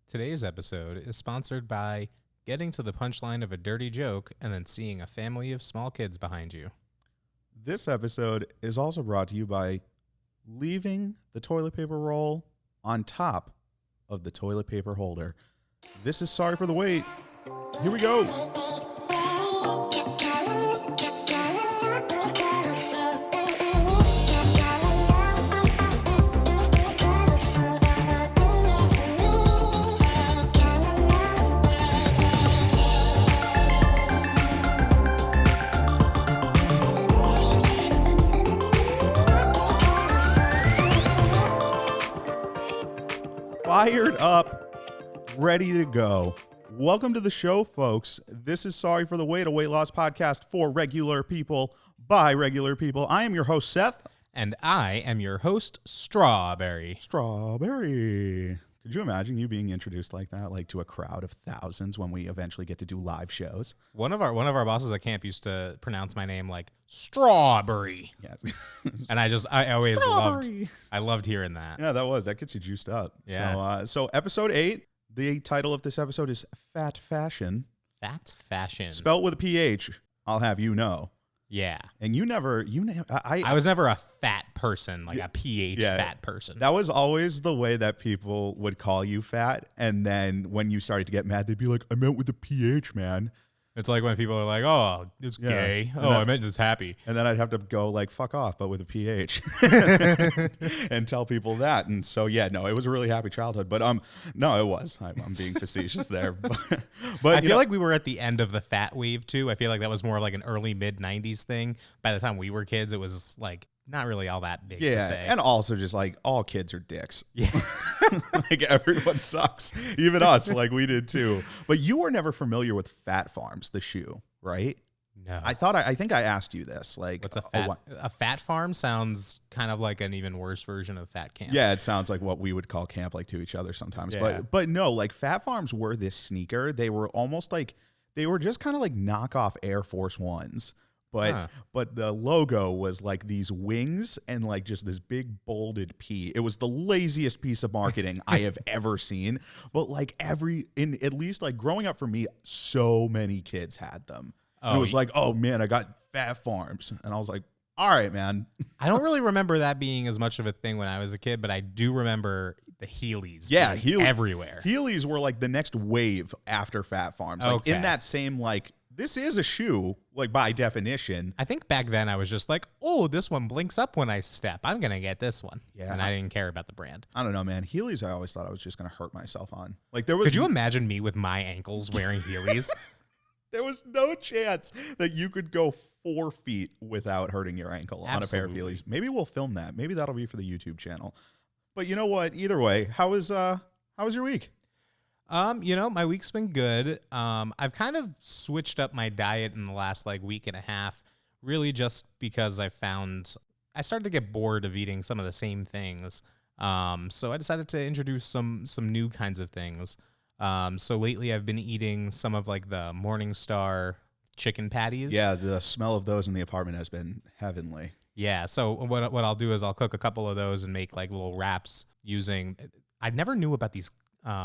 Today's episode is sponsored by getting to the punchline of a dirty joke and then seeing a family of small kids behind you. This episode is also brought to you by leaving the toilet paper roll on top of the toilet paper holder. This is Sorry for the Wait. Here we go. Fired up, ready to go. Welcome to the show, folks. This is Sorry for the Wait, a weight loss podcast for regular people by regular people. I am your host, Seth. And I am your host, Strawberry. Strawberry. Could you imagine you being introduced like that, like to a crowd of thousands when we eventually get to do live shows? One of our bosses at camp used to pronounce my name like Strawberry. Yeah. And I always loved hearing that. Yeah, that gets you juiced up. Yeah. So episode 8, the title of this episode is Phat Fashion. Phat Fashion. Spelt with a PH, I'll have you know. Yeah. And I was never a fat person, like a PH yeah, fat person. That was always the way that people would call you fat. And then when you started to get mad, they'd be like, I meant with a PH, man. It's like when people are like, oh, it's gay. And I meant it's happy. And then I'd have to go like, fuck off, but with a PH and tell people that. And so, yeah, no, it was a really happy childhood. But no, it was. I'm being facetious there. But I feel like we were at the end of the fat wave, too. I feel like that was more like an early, mid-90s thing. By the time we were kids, it was like not really all that big to say. And also just like all kids are dicks. Yeah. Like everyone sucks. Even us, like we did too. But you were never familiar with Phat Farms, the shoe, right? No. I think I asked you this. Like, what's a fat farm? Sounds kind of like an even worse version of fat camp. Yeah, it sounds like what we would call camp, like to each other sometimes. Yeah. But no, like Phat Farms were this sneaker. They were almost like they were just kind of like knockoff Air Force Ones. But the logo was like these wings and like just this big bolded P. It was the laziest piece of marketing I have ever seen. But like at least like growing up for me, so many kids had them. And it was like, oh man, I got Phat Farms. And I was like, all right, man. I don't really remember that being as much of a thing when I was a kid, but I do remember the Heelys. Yeah, Heelys everywhere. Heelys were like the next wave after Phat Farms. Like in that same like, this is a shoe, like by definition. I think back then I was just like, oh, this one blinks up when I step. I'm going to get this one. Yeah. And I didn't care about the brand. I don't know, man. Heelys, I always thought I was just going to hurt myself on. Like there was. Could you imagine me with my ankles wearing Heelys? There was no chance that you could go 4 feet without hurting your ankle on a pair of Heelys. Maybe we'll film that. Maybe that'll be for the YouTube channel. But you know what? Either way, how was your week? My week's been good. I've kind of switched up my diet in the last like week and a half, really just because I started to get bored of eating some of the same things. So I decided to introduce some new kinds of things. So lately I've been eating some of like the Morningstar chicken patties. Yeah, the smell of those in the apartment has been heavenly. Yeah, so what I'll do is I'll cook a couple of those and make like little wraps using. I never knew about these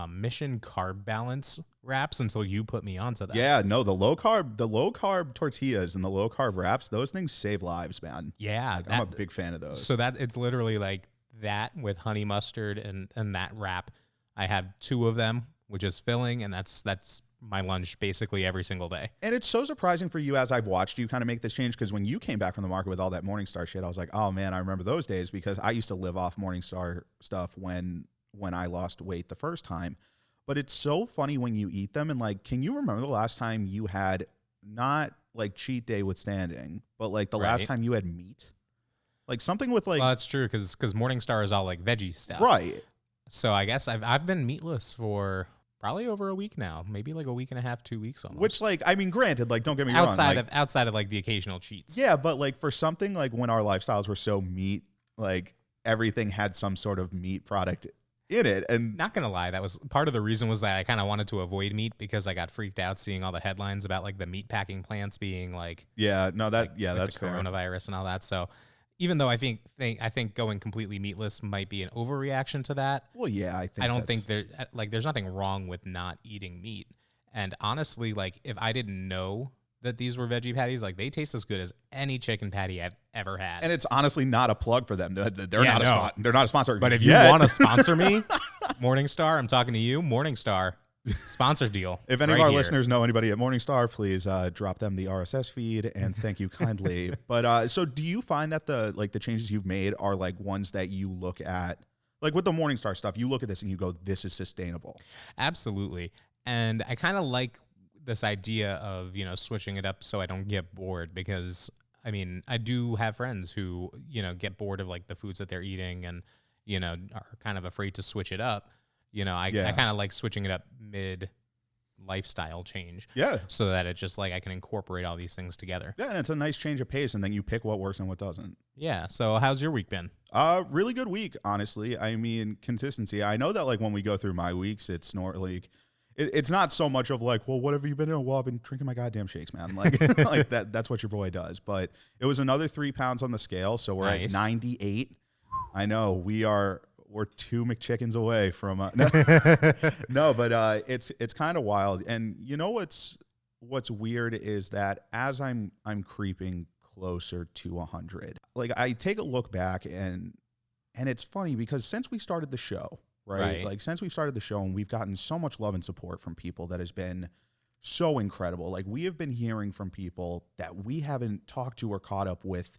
Mission Carb Balance wraps until you put me onto that. Yeah, no, the low carb tortillas and the low carb wraps, those things save lives, man. Yeah, I'm a big fan of those. So that it's literally like that with honey mustard and that wrap. I have 2 of them, which is filling, and that's my lunch basically every single day. And it's so surprising for you as I've watched you kind of make this change, because when you came back from the market with all that Morningstar shit, I was like, oh man, I remember those days, because I used to live off Morningstar stuff when I lost weight the first time. But it's so funny when you eat them, and like, can you remember the last time you had, not like cheat day withstanding, but like the last time you had meat? Like something with like... Well, that's true, because Morningstar is all like veggie stuff. Right. So I guess I've been meatless for probably over a week now, maybe like a week and a half, 2 weeks almost. Which, like, I mean, granted, like, don't get me wrong. Like, outside of like the occasional cheats. Yeah, but like for something like when our lifestyles were so meat, like everything had some sort of meat product in it. And not gonna lie, that was part of the reason, was that I kind of wanted to avoid meat because I got freaked out seeing all the headlines about like the meat packing plants being like that's the fair. coronavirus and all that. So Even though I think going completely meatless might be an overreaction to that. Well, yeah, I don't think there's nothing wrong with not eating meat. And honestly, like if I didn't know that these were veggie patties, like they taste as good as any chicken patty I've ever had. And it's honestly not a plug for them. They're not a sponsor. But if you want to sponsor me, Morningstar, I'm talking to you, Morningstar, sponsor deal. If any of our listeners know anybody at Morningstar, please drop them the RSS feed and thank you kindly. But so do you find that the changes you've made are like ones that you look at, like with the Morningstar stuff, you look at this and you go, this is sustainable? Absolutely. And I kind of like this idea of, switching it up so I don't get bored, because I mean, I do have friends who, get bored of like the foods that they're eating and, are kind of afraid to switch it up. I kind of like switching it up mid lifestyle change. Yeah. So that it's just like I can incorporate all these things together. Yeah, and it's a nice change of pace, and then you pick what works and what doesn't. Yeah. So how's your week been? Really good week, honestly. I mean, consistency. I know that like when we go through my weeks, it's not like it's not so much of like, well, what have you been doing? Well, I've been drinking my goddamn shakes, man. Like, like that's what your boy does. But it was another 3 pounds on the scale, so we're at 98. I know we're 2 McChickens away from no, but it's kind of wild. And you know what's weird is that as I'm creeping closer to 100, like I take a look back and it's funny because since we started the show. Right? Like since we started the show and we've gotten so much love and support from people that has been so incredible. Like we have been hearing from people that we haven't talked to or caught up with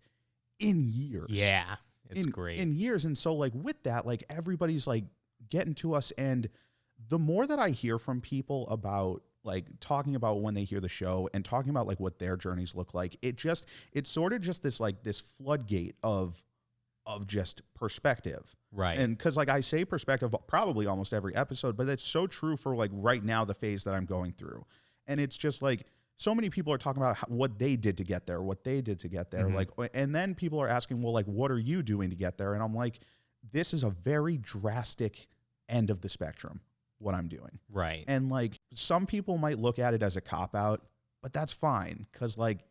in years. Yeah, it's great. In years. And so like with that, like everybody's like getting to us. And the more that I hear from people about like talking about when they hear the show and talking about like what their journeys look like, it's sort of just this like this floodgate of just perspective. Right. And because like I say perspective probably almost every episode, but it's so true for like right now, the phase that I'm going through. And it's just like so many people are talking about what they did to get there, Mm-hmm. Like, and then people are asking, well, like, what are you doing to get there? And I'm like, this is a very drastic end of the spectrum, what I'm doing. Right. And like some people might look at it as a cop out, but that's fine. Cause like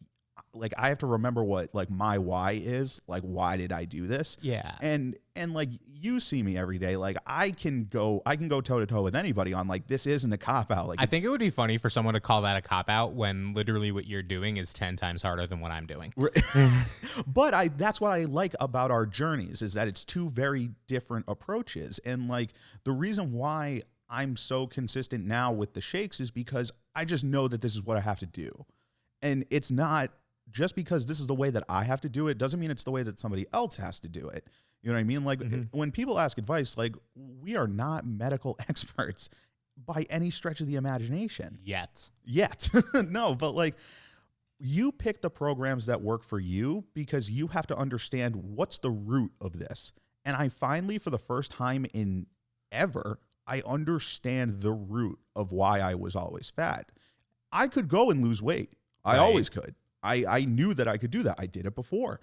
I have to remember what like my why is, like why did I do this? Yeah. And like you see me every day, like I can go toe to toe with anybody on like this isn't a cop out. Like I think it would be funny for someone to call that a cop out when literally what you're doing is 10 times harder than what I'm doing. But that's what I like about our journeys is that it's 2 very different approaches. And like the reason why I'm so consistent now with the shakes is because I just know that this is what I have to do. And it's not just because this is the way that I have to do it doesn't mean it's the way that somebody else has to do it. You know what I mean? Like when people ask advice, like we are not medical experts by any stretch of the imagination. Yet. No, but like you pick the programs that work for you because you have to understand what's the root of this. And I finally, for the first time in ever, I understand the root of why I was always fat. I could go and lose weight. I always could. I knew that I could do that. I did it before.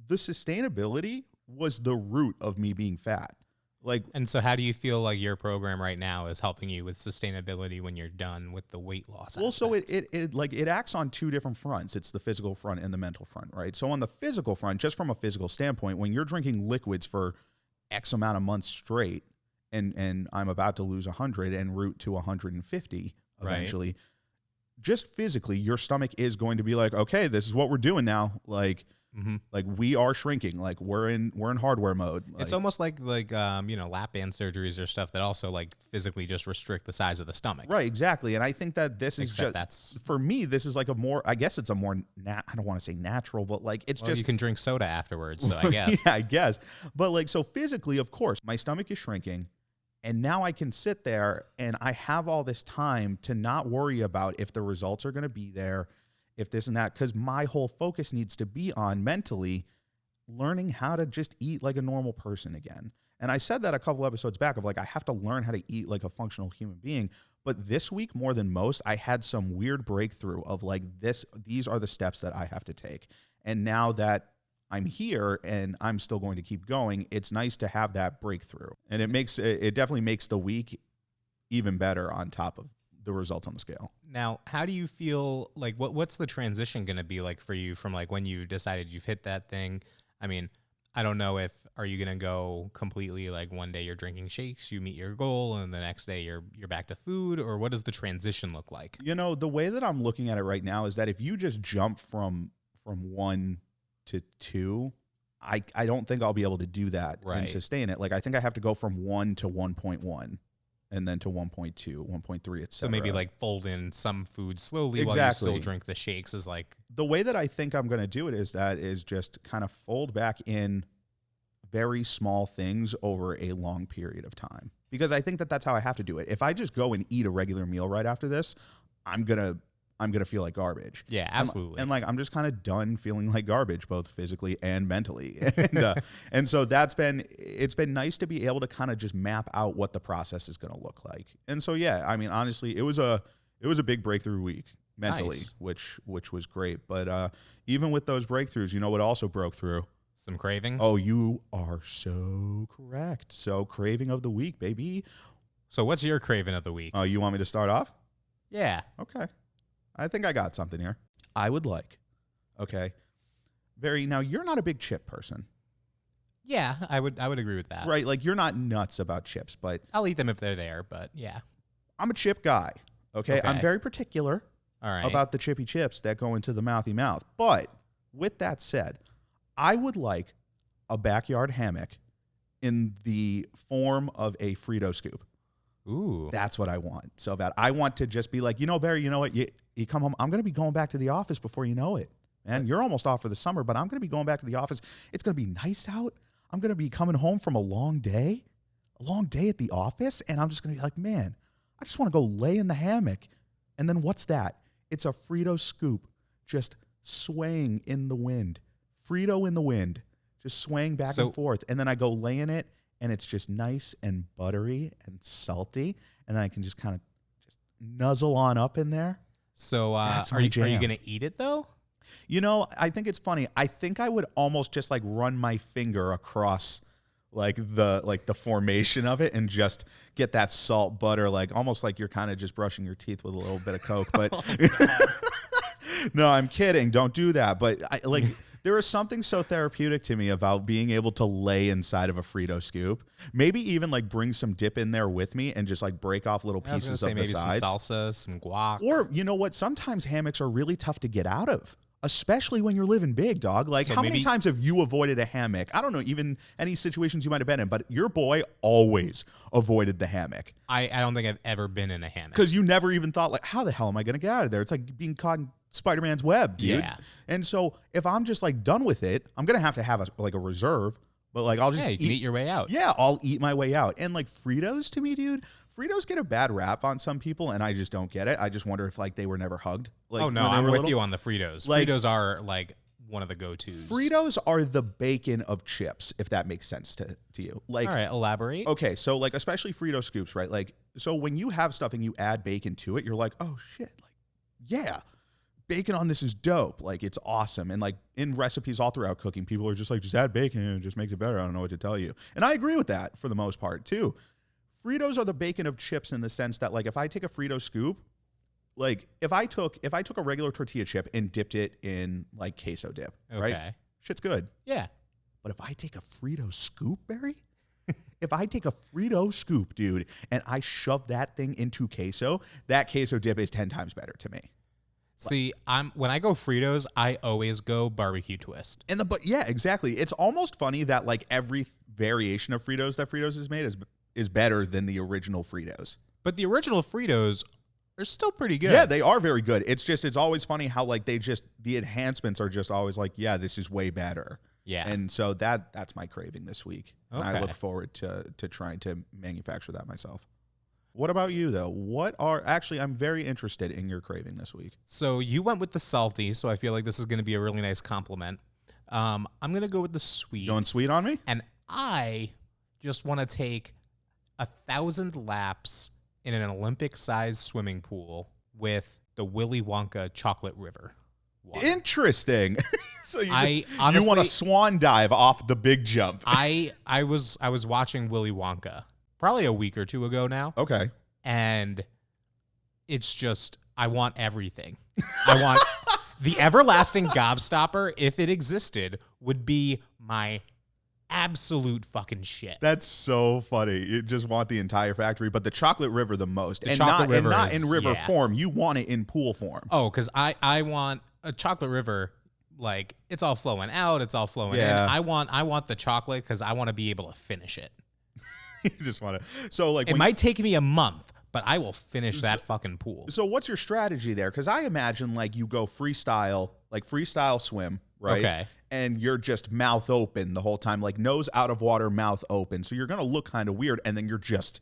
The sustainability was the root of me being fat. Like, and so how do you feel like your program right now is helping you with sustainability when you're done with the weight loss? Well, so it acts on 2 different fronts. It's the physical front and the mental front, right? So on the physical front, just from a physical standpoint, when you're drinking liquids for X amount of months straight, and I'm about to lose 100 en route to 150 eventually. Right. Just physically, your stomach is going to be like, okay, this is what we're doing now. Like, like we are shrinking. Like we're in hardware mode. Like, it's almost like lap band surgeries or stuff that also like physically just restrict the size of the stomach. Right, exactly. And I think that this is just for me. This is like a more. I guess it's a more. I don't want to say natural, but like it's just you can drink soda afterwards. So I guess. Yeah, I guess. But like so physically, of course, my stomach is shrinking. And now I can sit there and I have all this time to not worry about if the results are going to be there, if this and that, because my whole focus needs to be on mentally learning how to just eat like a normal person again. And I said that a couple episodes back of like, I have to learn how to eat like a functional human being. But this week, more than most, I had some weird breakthrough of like these are the steps that I have to take. And now that I'm here and I'm still going to keep going, it's nice to have that breakthrough. And it definitely makes the week even better on top of the results on the scale. Now, how do you feel like what's the transition going to be like for you from like when you decided you've hit that thing? I mean, I don't know if are you gonna go completely like one day you're drinking shakes, you meet your goal, and the next day you're back to food, or what does the transition look like? The way that I'm looking at it right now is that if you just jump from 1 to 2, I don't think I'll be able to do that and Right. sustain it. Like I think I have to go from 1 to 1.1 and then to 1.2, 1.3, etc. So maybe like fold in some food slowly while you still Exactly. drink the shakes is like The way that I think I'm going to do it is just kind of fold back in very small things over a long period of time, because I think that that's how I have to do it. If I just go and eat a regular meal right after this, I'm gonna feel like garbage. yeah, absolutely. And like I'm just kind of done feeling like garbage, both physically and mentally. And so it's been nice to be able to kind of just map out what the process is going to look like. And so yeah, I mean honestly, it was a big breakthrough week mentally, Nice. which was great. But even with those breakthroughs, you know what also broke through? Some cravings. Oh, you are so correct. So craving of the week, baby. So what's your craving of the week? Oh, you want me to start off? Yeah. Okay. I think I got something here. I would like. Okay. Now you're not a big chip person, Yeah, I would agree with that. right? Like you're not nuts about chips, but I'll eat them if they're there, but yeah. I'm a chip guy. Okay. I'm Okay. very particular All right. about the chippy chips that go into the mouthy mouth. But with that said, I would like a backyard hammock in the form of a Frito scoop. Ooh. That's what I want so bad. I want to just be like, Barry, you know what? You come home. I'm going to be going back to the office before you know it. Man, you're almost off for the summer, but I'm going to be going back to the office. It's going to be nice out. I'm going to be coming home from a long day at the office. And I'm just going to be like, man, I just want to go lay in the hammock. And then what's that? It's a Frito scoop just swaying in the wind. Frito in the wind, just swaying back and forth. And then I go lay in it, and it's just nice and buttery and salty. And then I can just kind of just nuzzle on up in there. So That's are my you jam. going to eat it though? I think it's funny. I think I would almost just like run my finger across like the formation of it and just get that salt butter, like almost like you're kind of just brushing your teeth with a little bit of Coke. But no, I'm kidding. Don't do that. But there is something so therapeutic to me about being able to lay inside of a Frito scoop. Maybe even like bring some dip in there with me and just like break off little I was gonna pieces say of the maybe sides. some salsa, some guac. Or you know what? Sometimes hammocks are really tough to get out of, especially when you're living big, dog. Like So how many maybe- times have you avoided a hammock? I don't know, even any situations you might have been in, but your boy always avoided the hammock I don't think I've ever been in a hammock. because you never even thought like, how the hell am I going to get out of there? It's like being caught in Spider-Man's web, dude. Yeah. And so if I'm just like done with it, I'm going to have a reserve, but like I'll just Yeah, you can eat your way out. Yeah, I'll eat my way out. And like Fritos to me, dude, Fritos get a bad rap on some people, and I just don't get it. I just wonder if like they were never hugged. Like, Oh no, when they I'm were with little. you on the Fritos. Like- Fritos are like one of the go-tos. Fritos are the bacon of chips, if that makes sense to you. Like, All right, elaborate. okay, so like especially Frito scoops, right? Like, so when you have stuff and you add bacon to it, you're like, oh shit, like, yeah, bacon on this is dope. Like, it's awesome. And like in recipes all throughout cooking, people are just like, just add bacon and it just makes it better. I don't know what to tell you. And I agree with that for the most part too. Fritos are the bacon of chips in the sense that like if I take a Frito scoop, like if I took a regular tortilla chip and dipped it in like queso dip, right? Okay. Shit's good. Yeah. But if I take a Frito scoop, Barry, if I take a Frito scoop, dude, and I shove that thing into queso, that queso dip is 10 times better to me. See, when I go Fritos, I always go barbecue twist. But yeah, exactly. It's almost funny that like every variation of Fritos that Fritos has made is better than the original Fritos. But the original Fritos are still pretty good. Yeah, they are very good. It's always funny how like the enhancements are just always like, yeah, this is way better. Yeah. And so that's my craving this week. And I Okay. look forward to trying to manufacture that myself. What about you though? I'm very interested in your craving this week. So you went with the salty, so I feel like this is going to be a really nice compliment. I'm going to go with the sweet. Going sweet on me? And I just want to take 1,000 laps in an Olympic-sized swimming pool with the Willy Wonka chocolate river water. Interesting. So you honestly, want a swan dive off the big jump. I was watching Willy Wonka probably a week or two ago now, Okay. and it's just I want everything. I want the everlasting gobstopper, if it existed, would be my absolute fucking shit. That's so funny. You just want the entire factory, but the chocolate river the most. The chocolate river not is, in river yeah. form. You want it in pool form. Oh, because I want a chocolate river, like it's all flowing out, it's all flowing Yeah. in. I want the chocolate because I want to be able to finish it. You just want to. So like It might take me a month, but I will finish that fucking pool. So what's your strategy there? Because I imagine like you go freestyle, like freestyle swim, right? Okay. And you're just mouth open the whole time, like nose out of water, mouth open. So you're gonna look kind of weird, and then you're just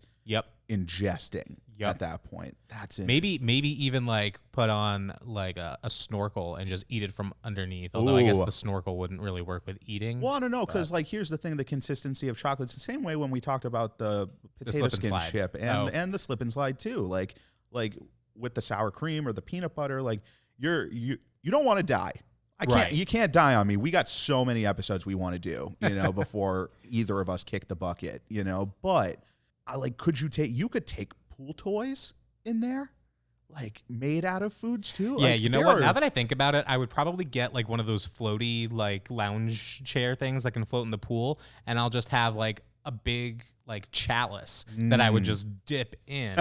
ingesting at that point. That's it. Maybe even like put on like a snorkel and just eat it from underneath. Although I guess the snorkel wouldn't really work with eating. Well, I don't know, because like here's the thing: the consistency of chocolate. It's the same way when we talked about the potato skin chip and the slip and slide too. Like with the sour cream or the peanut butter, like you don't want to die. You can't die on me. We got so many episodes we want to do, before either of us kick the bucket, but I like, you could take pool toys in there, like made out of foods too. Yeah. Like, You know what? Now that I think about it, I would probably get like one of those floaty, like lounge chair things that can float in the pool. And I'll just have like a big, like chalice that I would just dip in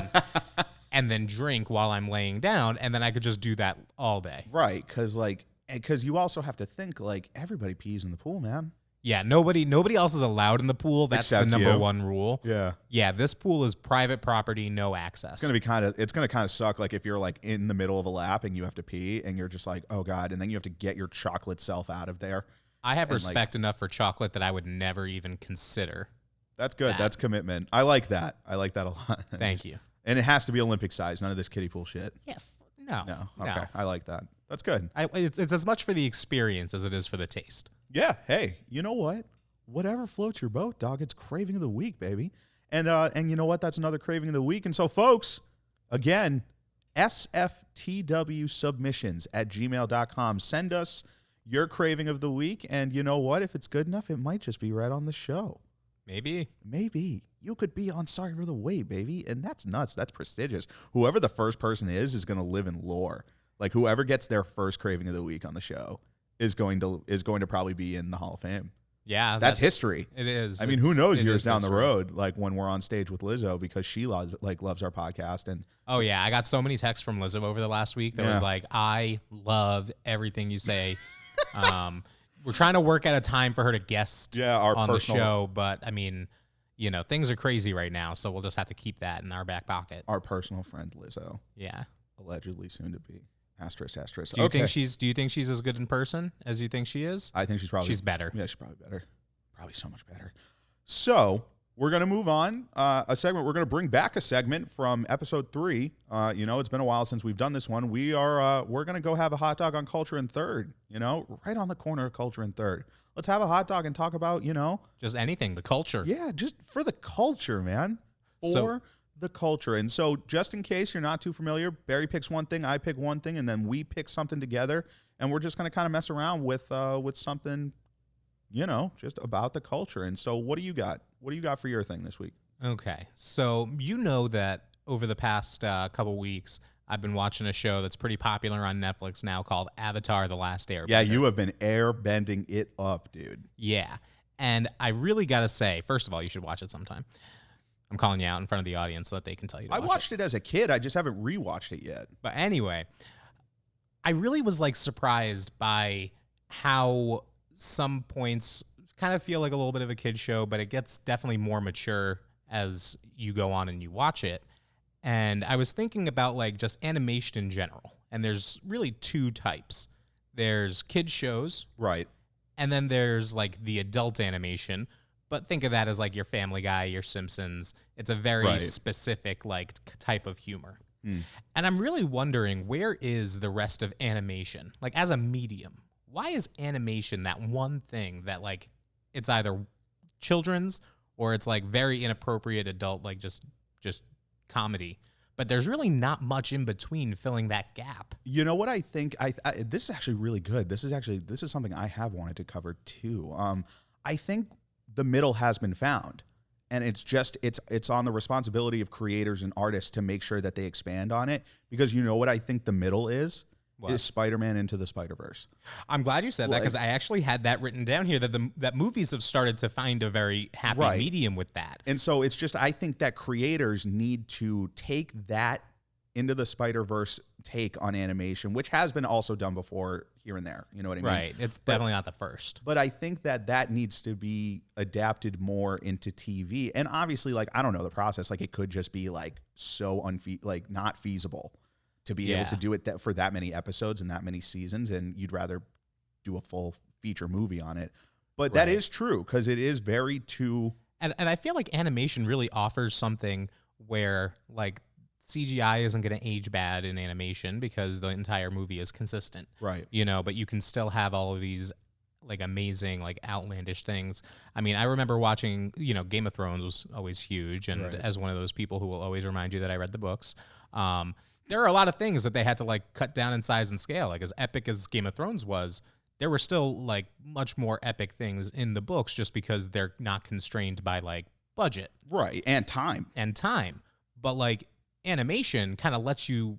and then drink while I'm laying down. And then I could just do that all day. Right. Because you also have to think, like, everybody pees in the pool, man. Yeah, nobody else is allowed in the pool. That's Except the number you. one rule. Yeah. Yeah, this pool is private property, no access. It's gonna kind of suck, like if you're like in the middle of a lap and you have to pee and you're just like, oh God, and then you have to get your chocolate self out of there. I have respect enough for chocolate that I would never even consider. That's good. That's commitment. I like that. I like that a lot. Thank you. And it has to be Olympic size, none of this kiddie pool shit. Yeah, no. Okay. No. I like that. That's good. It's as much for the experience as it is for the taste. Yeah. Hey, you know what? Whatever floats your boat, dog. It's craving of the week, baby. And you know what? That's another craving of the week. And so, folks, again, SFTW submissions at gmail.com. Send us your craving of the week. And you know what? If it's good enough, it might just be right on the show. Maybe. You could be on Sorry for the Wait, baby. And that's nuts. That's prestigious. Whoever the first person is going to live in lore. Like whoever gets their first craving of the week on the show is going to probably be in the Hall of Fame. Yeah. That's history. It is. I mean, who knows years down the road, like when we're on stage with Lizzo, because she loves our podcast. And I got so many texts from Lizzo over the last week that was like, I love everything you say. We're trying to work out a time for her to guest on the show, but I mean, things are crazy right now, so we'll just have to keep that in our back pocket. Our personal friend Lizzo. Yeah. Allegedly soon to be. Asterisk. Do you think she's as good in person as you think she is? I think she's better. Yeah, she's probably better. Probably so much better. So we're gonna move on. We're gonna bring back a segment from episode 3. It's been a while since we've done this one. We're gonna go have a hot dog on Culture and Third. Right on the corner of Culture and Third. Let's have a hot dog and talk about just anything, the culture. Yeah, just for the culture, man. The culture. And so just in case you're not too familiar, Barry picks one thing, I pick one thing, and then we pick something together, and we're just going to kind of mess around with something, just about the culture. And so what do you got? What do you got for your thing this week? Okay. So that over the past couple weeks, I've been watching a show that's pretty popular on Netflix now called Avatar: The Last Airbender. Yeah, you have been airbending it up, dude. Yeah. And I really got to say, first of all, you should watch it sometime. I'm calling you out in front of the audience so that they can tell you to watch it. I watched it as a kid. I just haven't rewatched it yet. But anyway, I really was surprised by how some points kind of feel like a little bit of a kid show, but it gets definitely more mature as you go on and you watch it. And I was thinking about just animation in general. And there's really 2 types. There's kid shows. Right. And then there's the adult animation. But think of that as your Family Guy, your Simpsons. It's a very specific type of humor. And I'm really wondering, where is the rest of animation? As a medium, why is animation that one thing that it's either children's or it's very inappropriate adult, just comedy? But there's really not much in between filling that gap. You know what I think? This is actually really good. This is something I have wanted to cover too. I think the middle has been found, and it's on the responsibility of creators and artists to make sure that they expand on it, because you know what I think the middle is is Spider-Man Into the Spider-Verse. I'm glad you said that because I actually had that written down here that movies have started to find a very happy medium with that. And so it's just, I think that creators need to take that Into the Spider-Verse take on animation, which has been also done before here and there. You know what I mean? Right. It's definitely not the first. But I think that needs to be adapted more into TV. And obviously, like, I don't know the process. Like, it could just be like so not feasible to be able to do it for that many episodes and that many seasons, and you'd rather do a full feature movie on it. But that is true because it is very too. And I feel like animation really offers something where like CGI isn't going to age bad in animation because the entire movie is consistent. Right. You know, but you can still have all of these like amazing, like outlandish things. I mean, I remember watching, you know, Game of Thrones was always huge. And as one of those people who will always remind you that I read the books, there are a lot of things that they had to like cut down in size and scale. Like as epic as Game of Thrones was, there were still like much more epic things in the books just because they're not constrained by like budget. Right. And time. But like animation kind of lets you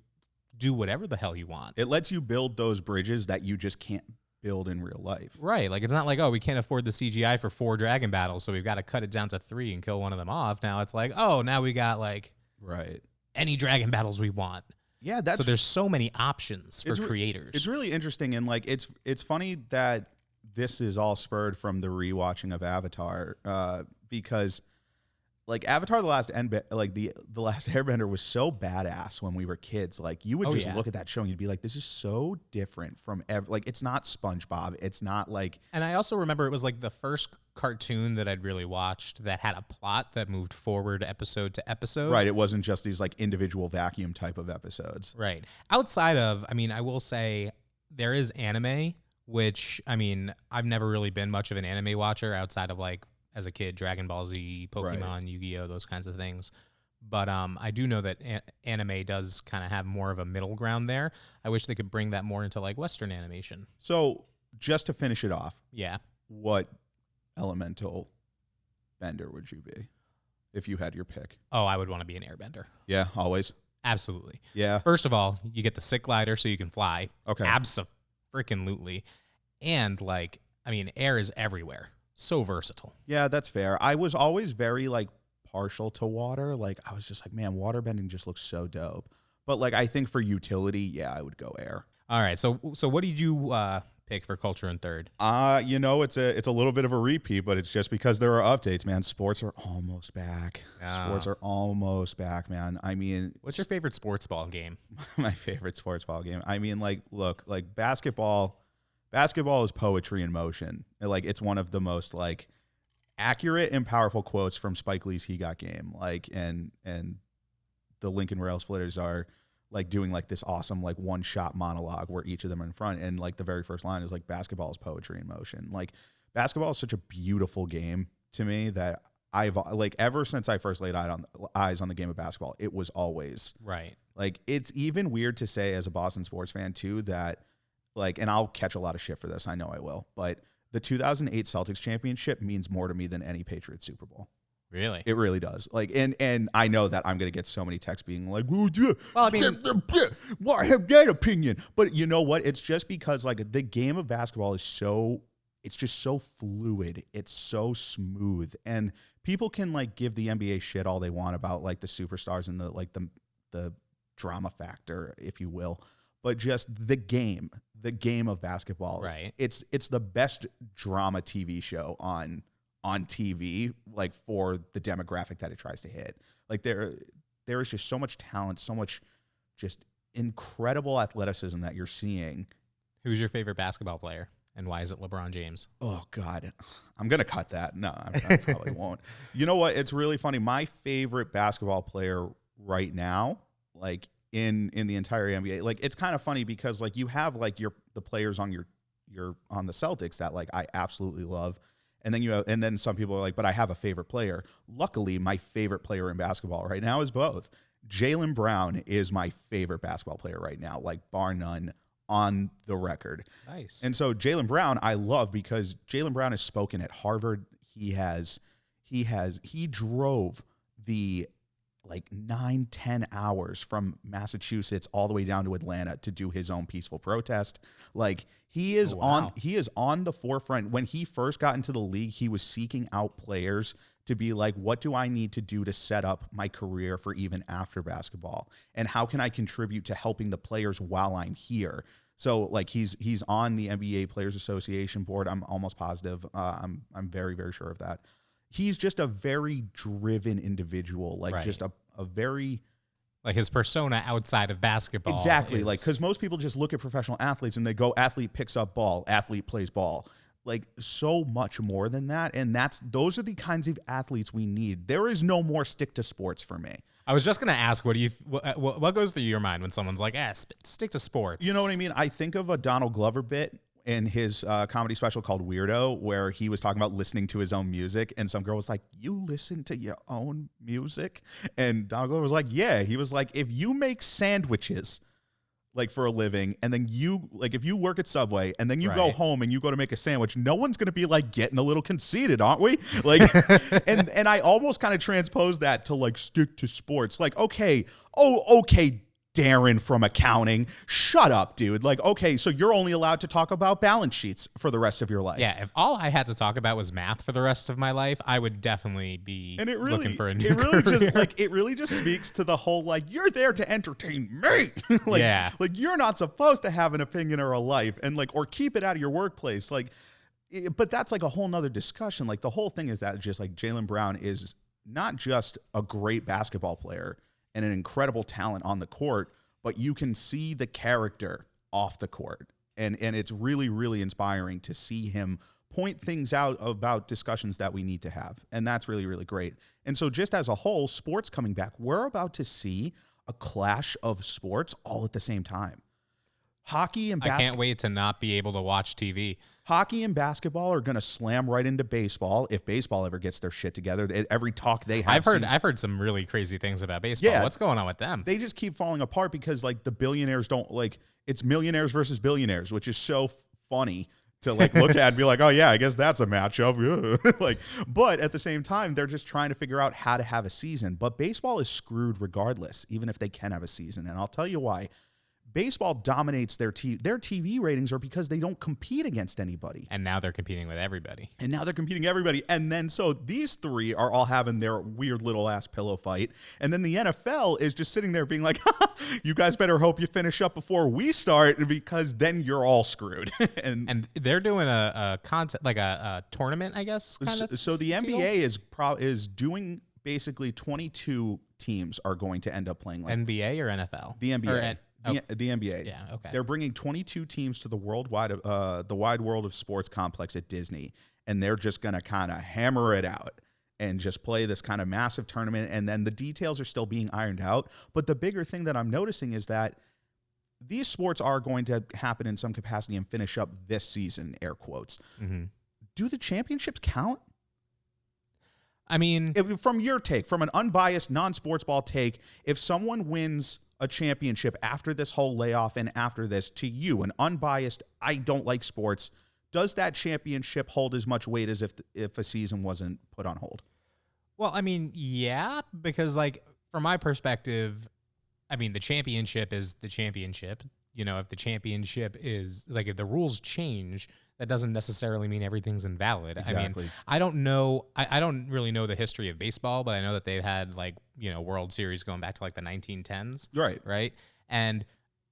do whatever the hell you want. It lets you build those bridges that you just can't build in real life. Right. Like it's not like, oh, we can't afford the CGI for 4 dragon battles, so we've got to cut it down to 3 and kill one of them off. Now it's like, oh, now we got like any dragon battles we want. Yeah, so there's so many options for creators. It's really interesting, and like it's funny that this is all spurred from the rewatching of Avatar, because like Avatar: The Last the Last Airbender was so badass when we were kids. Like you would just look at that show and you'd be like, this is so different from like it's not SpongeBob. It's not like. And I also remember it was like the first cartoon that I'd really watched that had a plot that moved forward episode to episode. Right. It wasn't just these like individual vacuum type of episodes. Right. Outside of, I mean, I will say there is anime, which I mean, I've never really been much of an anime watcher outside of like, as a kid, Dragon Ball Z, Pokemon, Yu-Gi-Oh, those kinds of things. But I do know that anime does kind of have more of a middle ground there. I wish they could bring that more into like Western animation. So just to finish it off, what elemental bender would you be if you had your pick? Oh, I would want to be an airbender. Yeah, always. Absolutely. Yeah. First of all, you get the sick glider so you can fly. Okay. Abso-freaking-lutely. And like, I mean, air is everywhere. So versatile. Yeah, that's fair. I was always very like partial to water. Like I was just like, man, waterbending just looks so dope. But like I think for utility, yeah, I would go air. All right. So what did you pick for culture in third? You know, it's a little bit of a repeat, but it's just because there are updates, man. Sports are almost back. Sports are almost back, man. I mean, what's your favorite sports ball game? My favorite sports ball game. I mean, like, look, like basketball is poetry in motion. Like it's one of the most like accurate and powerful quotes from Spike Lee's He Got Game. Like and the Lincoln Rail Splitters are like doing like this awesome like one shot monologue where each of them are in front, and like the very first line is like basketball is poetry in motion. Like basketball is such a beautiful game to me that I've like ever since I first laid eyes on the game of basketball, it was always right. Like it's even weird to say as a Boston sports fan too that like, and I'll catch a lot of shit for this, I know I will, but the 2008 Celtics championship means more to me than any Patriots Super Bowl. Really? It really does. Like, and I know that I'm going to get so many texts being like, well, I mean, well, I have that opinion. But you know what? It's just because like the game of basketball is it's just so fluid. It's so smooth. And people can like give the NBA shit all they want about like the superstars and the drama factor, if you will. But just the game of basketball. Right. It's the best drama TV show on TV, like for the demographic that it tries to hit. Like there is just so much talent, so much just incredible athleticism that you're seeing. Who's your favorite basketball player, and why is it LeBron James? Oh God, I'm gonna cut that. No, I probably won't. You know what? It's really funny. My favorite basketball player right now, like in the entire NBA, like it's kind of funny because like you have like the players on your on the Celtics that like I absolutely love. And then some people are like, but I have a favorite player. Luckily, my favorite player in basketball right now is both. Jaylen Brown is my favorite basketball player right now, like bar none, on the record. Nice. And so Jaylen Brown, I love because Jaylen Brown has spoken at Harvard. He drove the like 9-10 hours from Massachusetts all the way down to Atlanta to do his own peaceful protest. Like he is on the forefront. When he first got into the league, he was seeking out players to be like, what do I need to do to set up my career for even after basketball? And how can I contribute to helping the players while I'm here? So like he's on the NBA Players Association board. I'm almost positive. I'm very, very sure of that. He's just a very driven individual, like just a very... Like his persona outside of basketball. Exactly. Like, because most people just look at professional athletes and they go, athlete picks up ball, athlete plays ball. Like so much more than that. And those are the kinds of athletes we need. There is no more stick to sports for me. I was just going to ask, what goes through your mind when someone's like, stick to sports? You know what I mean? I think of a Donald Glover bit in his comedy special called Weirdo, where he was talking about listening to his own music, and some girl was like, you listen to your own music? And Donald Glover was like, yeah. He was like, if you make sandwiches like for a living, and then you, like, if you work at Subway and then you go home and you go to make a sandwich, no one's going to be like getting a little conceited, aren't we? Like, and I almost kind of transpose that to like stick to sports. Like, okay, Darren from accounting, shut up, dude. Like, okay, so you're only allowed to talk about balance sheets for the rest of your life. Yeah, if all I had to talk about was math for the rest of my life, I would definitely be looking for a new career. It really just speaks to the whole, like, you're there to entertain me. Like you're not supposed to have an opinion or a life, and like, or keep it out of your workplace. Like, but that's like a whole nother discussion. Like the whole thing is that just like Jaylen Brown is not just a great basketball player and an incredible talent on the court, but you can see the character off the court. And it's really, really inspiring to see him point things out about discussions that we need to have. And that's really, really great. And so just as a whole, sports coming back, we're about to see a clash of sports all at the same time. Hockey and basketball. I can't wait to not be able to watch TV. Hockey and basketball are going to slam right into baseball if baseball ever gets their shit together. Every talk they have. I've heard some really crazy things about baseball. Yeah, what's going on with them? They just keep falling apart because like the billionaires don't like, it's millionaires versus billionaires, which is so funny to like look at and be like, oh yeah, I guess that's a matchup. Like, but at the same time, they're just trying to figure out how to have a season. But baseball is screwed regardless, even if they can have a season. And I'll tell you why. Baseball dominates their TV ratings are because they don't compete against anybody. And now they're competing with everybody. And then so these three are all having their weird little ass pillow fight. And then the NFL is just sitting there being like, you guys better hope you finish up before we start, because then you're all screwed. and they're doing a contest, like a tournament, I guess. So the NBA is doing basically 22 teams are going to end up playing. Like NBA or NFL? The NBA. The NBA. Yeah, okay. They're bringing 22 teams to the wide world of sports complex at Disney, and they're just going to kind of hammer it out and just play this kind of massive tournament, and then the details are still being ironed out. But the bigger thing that I'm noticing is that these sports are going to happen in some capacity and finish up this season, air quotes. Mm-hmm. Do the championships count? I mean... from your take, from an unbiased, non-sports ball take, if someone wins a championship after this whole layoff and after this, to you, an unbiased, I don't like sports, does that championship hold as much weight as if a season wasn't put on hold? Well, I mean, yeah, because like from my perspective, I mean, the championship is the championship. You know, if the championship is like, if the rules change, that doesn't necessarily mean everything's invalid. Exactly. I mean, I don't know. I don't really know the history of baseball, but I know that they've had like, you know, World Series going back to like the 1910s. Right. Right. And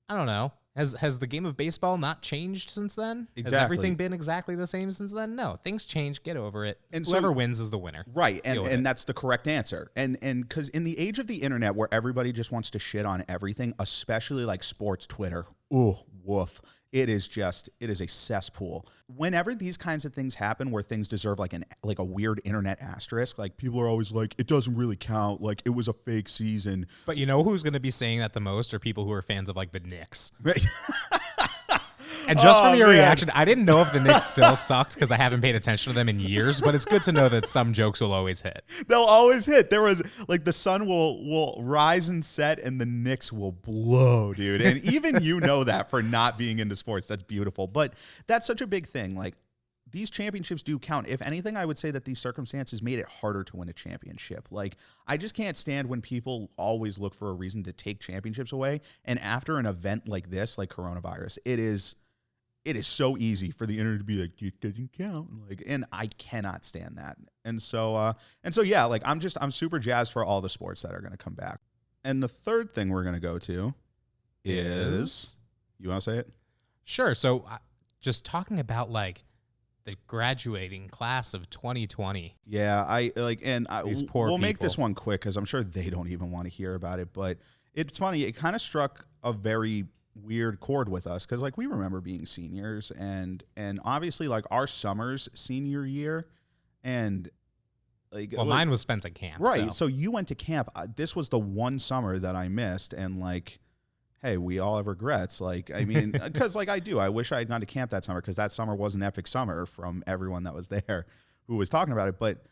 I don't know. Has the game of baseball not changed since then? Exactly. Has everything been exactly the same since then? No, things change. Get over it. And whoever wins is the winner. Right, and that's the correct answer. And because in the age of the internet, where everybody just wants to shit on everything, especially like sports Twitter, ooh, woof. It is a cesspool. Whenever these kinds of things happen, where things deserve like a weird internet asterisk, like people are always like, it doesn't really count. Like it was a fake season. But you know who's going to be saying that the most are people who are fans of like the Knicks. Right. And just from your reaction, I didn't know if the Knicks still sucked because I haven't paid attention to them in years, but it's good to know that some jokes will always hit. They'll always hit. There was like the sun will rise and set and the Knicks will blow, dude. And even you know that for not being into sports. That's beautiful. But that's such a big thing. Like these championships do count. If anything, I would say that these circumstances made it harder to win a championship. Like, I just can't stand when people always look for a reason to take championships away. And after an event like this, like coronavirus, it is so easy for the internet to be like, it doesn't count. Like, and I cannot stand that. And so yeah, like I'm super jazzed for all the sports that are going to come back. And the third thing we're going to go to is, you want to say it? Sure. So just talking about like the graduating class of 2020. Yeah, These poor we'll make people. this one quick because I'm sure they don't even want to hear about it. But it's funny. It kind of struck a very weird chord with us because like we remember being seniors and obviously like our summers senior year and like mine was spent at camp, right? So you went to camp. This was the one summer that I missed, and like, hey, we all have regrets. Like, I mean, because like I wish I had gone to camp that summer because that summer was an epic summer from everyone that was there who was talking about it. But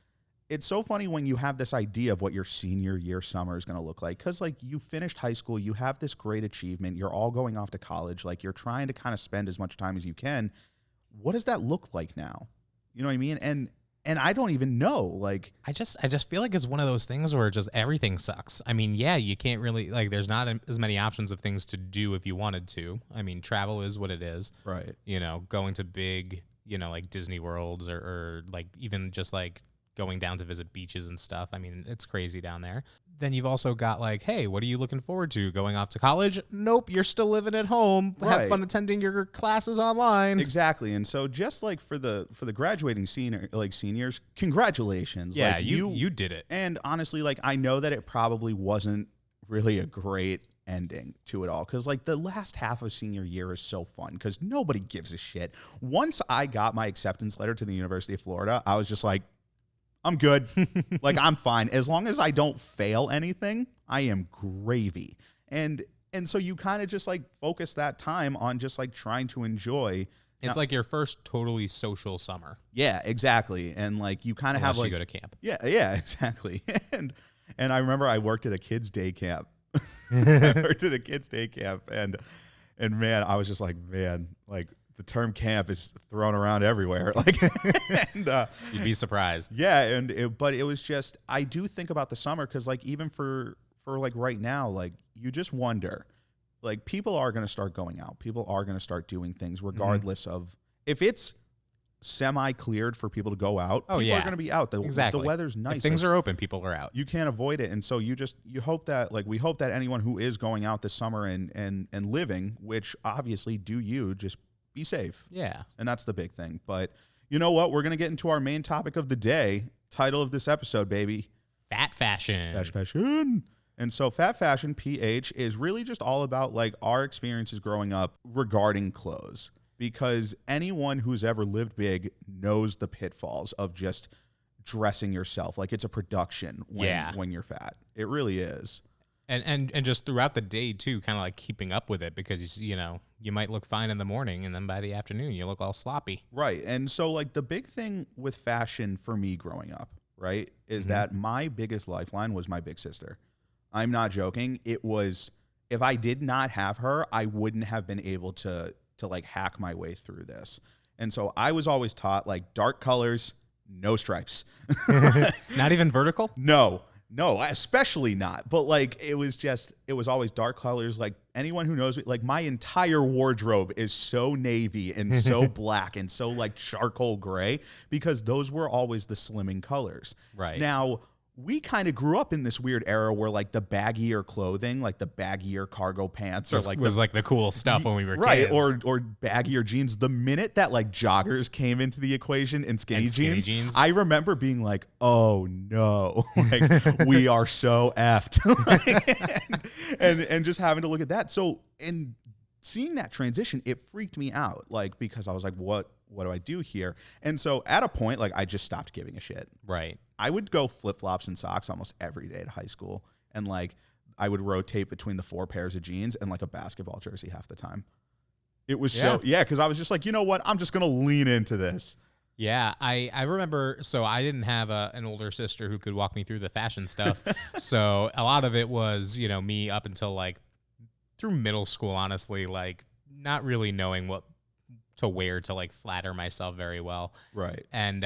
it's so funny when you have this idea of what your senior year summer is going to look like. Because like you finished high school, you have this great achievement. You're all going off to college. Like you're trying to kind of spend as much time as you can. What does that look like now? You know what I mean? And I don't even know. Like I just feel like it's one of those things where just everything sucks. I mean, yeah, you can't really like. There's not as many options of things to do if you wanted to. I mean, travel is what it is. Right. You know, going to big, like Disney Worlds or like even just like going down to visit beaches and stuff. I mean, it's crazy down there. Then you've also got like, hey, what are you looking forward to? Going off to college? Nope, you're still living at home. Right. Have fun attending your classes online. Exactly. And so just like for the graduating seniors, congratulations. Yeah, like, you did it. And honestly, like I know that it probably wasn't really a great ending to it all because like the last half of senior year is so fun because nobody gives a shit. Once I got my acceptance letter to the University of Florida, I was just like, I'm good. Like, I'm fine. As long as I don't fail anything, I am gravy. And so you kind of just, like, focus that time on just, like, trying to enjoy. It's like your first totally social summer. Yeah, exactly. And, like, you kind of have, like... you go to camp. Yeah, exactly. And I remember I worked at a kids' day camp. And man, I was just like, man, like... The term camp is thrown around everywhere. Like, and, you'd be surprised. Yeah. But it was just, I do think about the summer. Cause like, even for like right now, like you just wonder, like people are going to start going out. People are going to start doing things regardless of if it's semi-cleared for people to go out. People are going to be out. Exactly. The weather's nice. If things are open, people are out. You can't avoid it. And so you hope that like, we hope that anyone who is going out this summer and living, which obviously just be safe. Yeah. And that's the big thing. But you know what? We're going to get into our main topic of the day. Title of this episode, baby. Phat Fashion. Phat Fashion. And so Phat Fashion, PH, is really just all about like our experiences growing up regarding clothes. Because anyone who's ever lived big knows the pitfalls of just dressing yourself. Like it's a production when you're fat. It really is. And just throughout the day, too, kind of like keeping up with it because, you might look fine in the morning and then by the afternoon you look all sloppy. Right. And so like the big thing with fashion for me growing up, right, is that my biggest lifeline was my big sister. I'm not joking. It was, if I did not have her, I wouldn't have been able to like hack my way through this. And so I was always taught like dark colors, no stripes. Not even vertical? No, especially not. But like it was always dark colors. Like anyone who knows me, like my entire wardrobe is so navy and so black and so like charcoal gray because those were always the slimming colors. Right. Now, we kind of grew up in this weird era where like the baggier clothing, like the baggier cargo pants was like the cool stuff when we were right, kids. Or baggier jeans. The minute that like joggers came into the equation and skinny jeans, I remember being like, oh no, like we are so effed. and just having to look at that. So, and seeing that transition, it freaked me out. Like, because I was like, what do I do here? And so at a point, like I just stopped giving a shit. Right. I would go flip-flops and socks almost every day at high school. And like I would rotate between the 4 pairs of jeans and like a basketball jersey half the time. It was because I was just like, you know what? I'm just going to lean into this. Yeah, I remember, so I didn't have an older sister who could walk me through the fashion stuff. So a lot of it was, me up until like through middle school, honestly, like not really knowing what to wear to like flatter myself very well. Right. And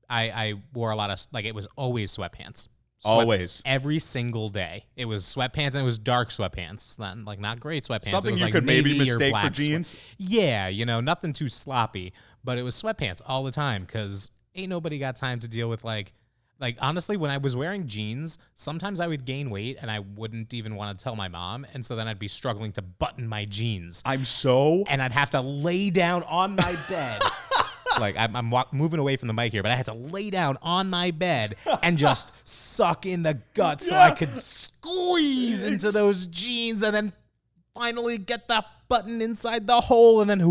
I wore a lot of like it was always sweatpants. Always. Every single day. It was sweatpants, and it was dark sweatpants. Not great sweatpants. Something it was you like could maybe navy or mistake for black jeans. Yeah, you know, nothing too sloppy, but it was sweatpants all the time because ain't nobody got time to deal with like honestly, when I was wearing jeans, sometimes I would gain weight and I wouldn't even want to tell my mom, and so then I'd be struggling to button my jeans. And I'd have to lay down on my bed. Like I'm moving away from the mic here, but I had to lay down on my bed and just suck in the guts so I could squeeze into those jeans and then finally get the button inside the hole and then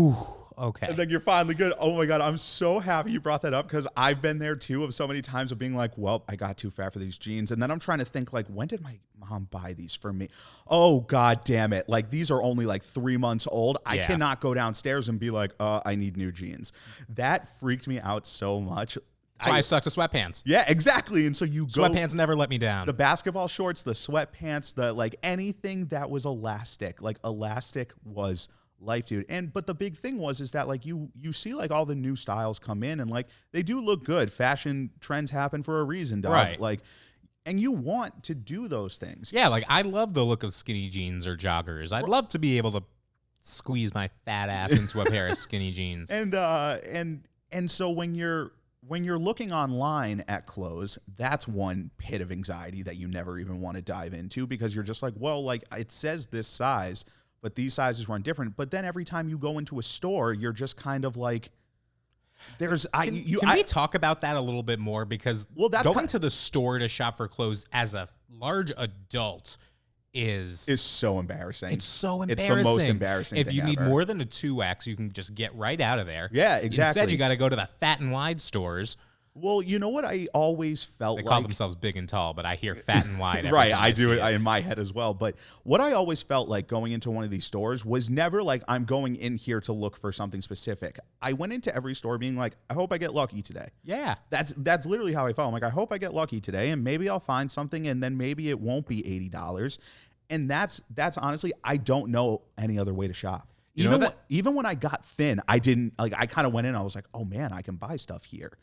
okay. And then you're finally good. Oh my God, I'm so happy you brought that up because I've been there too of so many times of being like, well, I got too fat for these jeans. And then I'm trying to think like, when did my mom buy these for me? Oh, God damn it. Like these are only like 3 months old. I cannot go downstairs and be like, I need new jeans. That freaked me out so much. So I stuck to sweatpants. Yeah, exactly. And so you go. Sweatpants never let me down. The basketball shorts, the sweatpants, the like anything that was elastic. Like elastic was life, dude. But the big thing is that like you see like all the new styles come in and like they do look good. Fashion trends happen for a reason, dog. Right. Like, and you want to do those things. Yeah, like I love the look of skinny jeans or joggers. I'd love to be able to squeeze my fat ass into a pair of skinny jeans. And so when you're looking online at clothes, that's one pit of anxiety that you never even want to dive into because you're just like, well, like it says this size, but these sizes run different. But then every time you go into a store, you're just kind of like, can we talk about that a little bit more? Because going to the store to shop for clothes as a large adult is so embarrassing. It's so embarrassing. It's the most embarrassing thing If you need ever. more than a 2X, you can just get right out of there. Yeah, exactly. Instead, you got to go to the Fat and Wide stores. Well, you know what I always felt they like? They call themselves Big and Tall, but I hear Fat and Wide every right, time I do it it in my head as well. But what I always felt like going into one of these stores was never like I'm going in here to look for something specific. I went into every store being like, I hope I get lucky today. Yeah. That's literally how I felt. I'm like, I hope I get lucky today, and maybe I'll find something, and then maybe it won't be $80. And that's honestly, I don't know any other way to shop. Even when I got thin, I didn't like. I kind of went in. I was like, oh man, I can buy stuff here.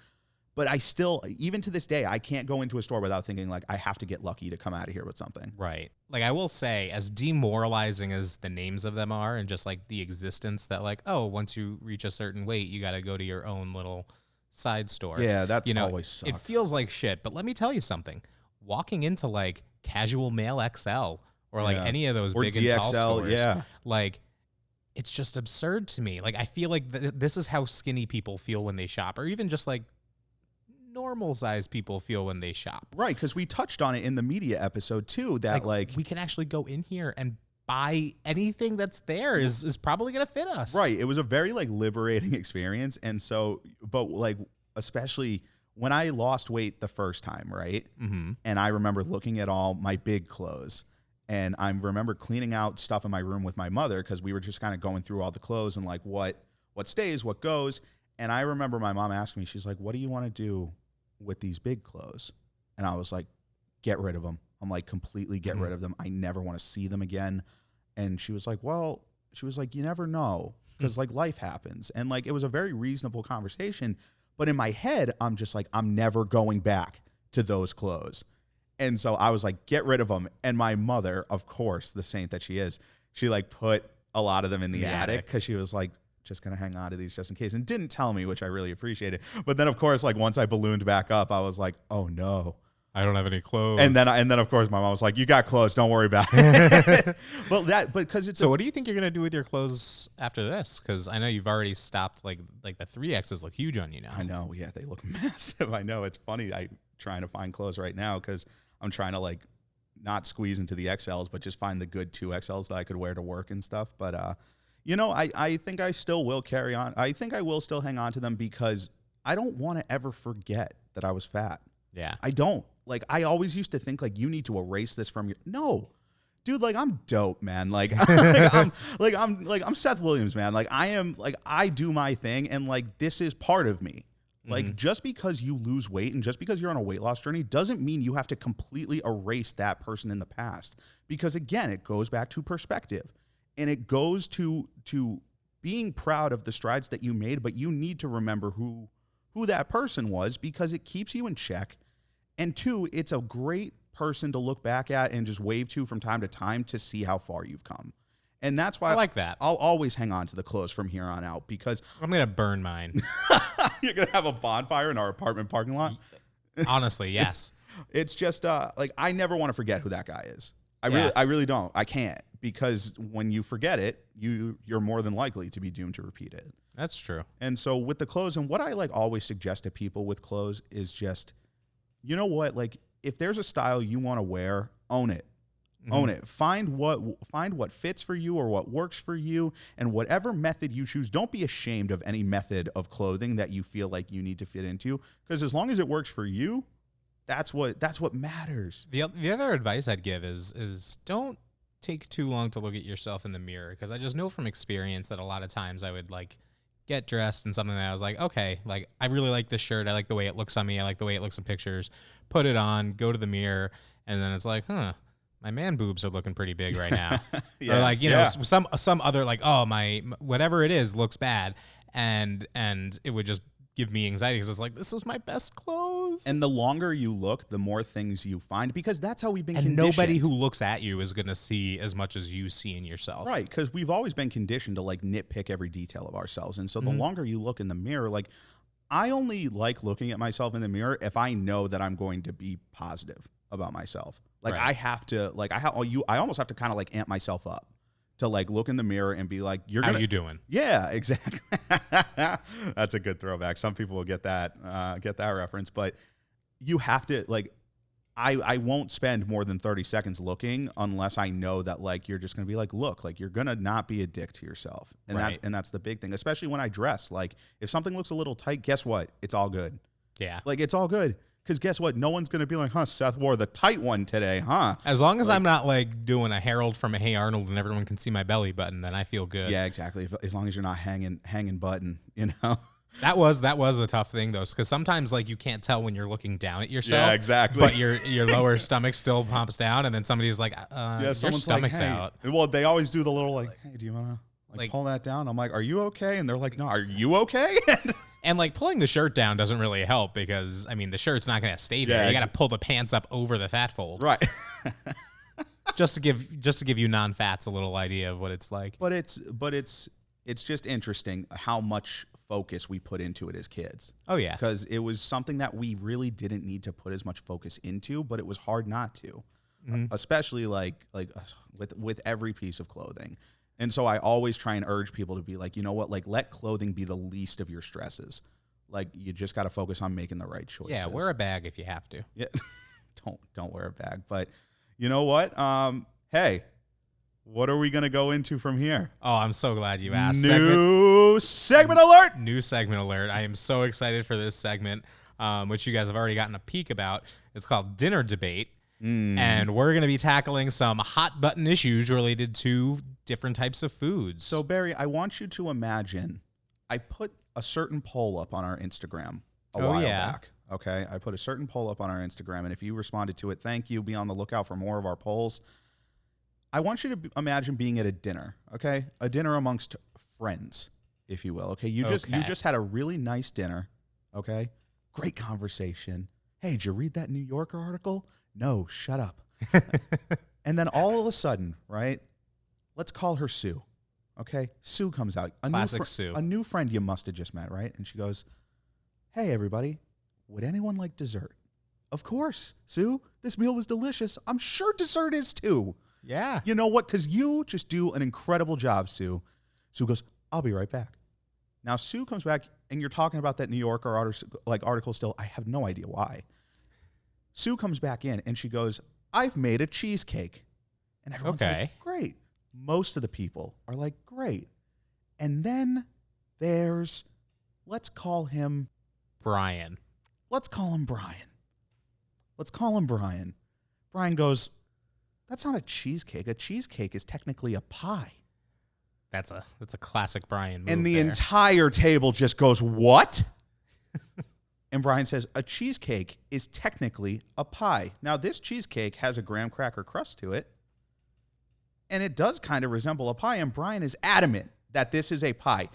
But I still, even to this day, I can't go into a store without thinking like I have to get lucky to come out of here with something. Right. Like I will say, as demoralizing as the names of them are, and just like the existence that like, oh, once you reach a certain weight, you got to go to your own little side store. Yeah, that's always sucked. It feels like shit. But let me tell you something. Walking into like Casual Male XL or like any of those or big DXL, and tall stores, like it's just absurd to me. Like I feel like this is how skinny people feel when they shop, or even just like normal sized people feel when they shop. Right, because we touched on it in the media episode too, that like we can actually go in here and buy anything that's there is probably gonna fit us. Right. It was a very like liberating experience. And so, but like especially when I lost weight the first time, right? Mm-hmm. And I remember looking at all my big clothes. And I remember cleaning out stuff in my room with my mother because we were just kind of going through all the clothes and like what stays, what goes. And I remember my mom asking me, she's like, what do you want to do with these big clothes? And I was like, get rid of them. I'm like, completely get rid of them. I never want to see them again. And she was like, you never know because like life happens. And like, it was a very reasonable conversation. But in my head, I'm just like, I'm never going back to those clothes. And so I was like, get rid of them. And my mother, of course, the saint that she is, she like put a lot of them in the attic because she was like, just going to hang on to these just in case, and didn't tell me, which I really appreciated. But then of course, like once I ballooned back up, I was like, oh no, I don't have any clothes. And then of course my mom was like, you got clothes, don't worry about it. but because it's so what do you think you're going to do with your clothes after this? Because I know you've already stopped, like the 3Xs look huge on you now. I know. Yeah, they look massive. I know. It's funny. I'm trying to find clothes right now because I'm trying to like not squeeze into the XLs, but just find the good 2XLs that I could wear to work and stuff. But, I think I still will carry on. I think I will still hang on to them because I don't want to ever forget that I was fat. Yeah. I don't. Like, I always used to think, like, you need to erase this from your... No. Dude, like, I'm dope, man. Like, I'm Seth Williams, man. Like, I do my thing, and, like, this is part of me. Like, just because you lose weight and just because you're on a weight loss journey doesn't mean you have to completely erase that person in the past. Because, again, it goes back to perspective. And it goes to being proud of the strides that you made, but you need to remember who that person was because it keeps you in check. And 2, it's a great person to look back at and just wave to from time to time to see how far you've come. And that's why I like that. I'll always hang on to the clothes from here on out because I'm going to burn mine. You're going to have a bonfire in our apartment parking lot? Honestly, yes. It's just like I never want to forget who that guy is. I really don't. I can't because when you forget it, you're more than likely to be doomed to repeat it. That's true. And so with the clothes, and what I like always suggest to people with clothes is just, you know what, like if there's a style you want to wear, own it. Own it. Find what fits for you or what works for you, and whatever method you choose, don't be ashamed of any method of clothing that you feel like you need to fit into, because as long as it works for you, that's what matters. The other advice I'd give is don't take too long to look at yourself in the mirror, because I just know from experience that a lot of times I would like get dressed in something that I was like, okay, like I really like this shirt. I like the way it looks on me. I like the way it looks in pictures. Put it on, go to the mirror, and then it's like, my man boobs are looking pretty big right now. Or like, you know, some other like, my whatever it is looks bad. And it would just give me anxiety because it's like, this is my best clothes. And the longer you look, the more things you find, because that's how we've been conditioned. And nobody who looks at you is going to see as much as you see in yourself. Right, because we've always been conditioned to like nitpick every detail of ourselves. And so the longer you look in the mirror, like I only like looking at myself in the mirror if I know that I'm going to be positive about myself. Like I have to, like I almost have to kind of like amp myself up to like look in the mirror and be like, how you doing? Yeah, exactly. That's a good throwback. Some people will get that reference, but you have to like, I won't spend more than 30 seconds looking unless I know that like you're just gonna be like, look, like you're gonna not be a dick to yourself, and that's the big thing. Especially when I dress, like if something looks a little tight, guess what? It's all good. Yeah, like it's all good. Because guess what? No one's going to be like, Seth wore the tight one today, huh? As long as I'm not like doing a Harold from a Hey Arnold and everyone can see my belly button, then I feel good. Yeah, exactly. As long as you're not hanging button, you know? That was a tough thing, though, because sometimes like you can't tell when you're looking down at yourself. Yeah, exactly. But your lower stomach still pumps down, and then somebody's like, your stomach's like, hey. out. Well, they always do the little like, hey, do you want to like pull that down? I'm like, are you okay? And they're like, no, are you okay? And like pulling the shirt down doesn't really help because I mean the shirt's not going to stay there. You got to pull the pants up over the fat fold, right? just to give you non-fats a little idea of what it's like. But it's just interesting how much focus we put into it as kids. Oh yeah, because it was something that we really didn't need to put as much focus into, but it was hard not to, especially like with every piece of clothing. And so I always try and urge people to be like, you know what, like let clothing be the least of your stresses. Like you just got to focus on making the right choices. Yeah, wear a bag if you have to. Yeah, don't wear a bag. But you know what? Hey, what are we gonna go into from here? Oh, I'm so glad you asked. New segment alert. New segment alert. I am so excited for this segment, which you guys have already gotten a peek about. It's called Dinner Debate. And we're going to be tackling some hot button issues related to different types of foods. So, Barry, I want you to imagine I put a certain poll up on our Instagram a while back. Okay, I put a certain poll up on our Instagram, and if you responded to it, thank you. Be on the lookout for more of our polls. I want you to imagine being at a dinner, okay? A dinner amongst friends, if you will, okay? You just had a really nice dinner, okay? Great conversation. Hey, did you read that New Yorker article? No, shut up. And then all of a sudden, right? Let's call her Sue. Okay? Sue comes out. Classic Sue. A new friend you must have just met, right? And she goes, hey, everybody, would anyone like dessert? Of course, Sue. This meal was delicious. I'm sure dessert is too. Yeah. You know what? Because you just do an incredible job, Sue. Sue goes, I'll be right back. Now, Sue comes back, and you're talking about that New Yorker article still. I have no idea why. Sue comes back in, and she goes, I've made a cheesecake. And everyone's like, great. Most of the people are like, great. And then there's, let's call him Brian. Let's call him Brian. Brian goes, that's not a cheesecake. A cheesecake is technically a pie. That's a classic Brian move. And the entire table just goes, what? And Brian says, a cheesecake is technically a pie. Now, this cheesecake has a graham cracker crust to it, and it does kind of resemble a pie, and Brian is adamant that this is a pie.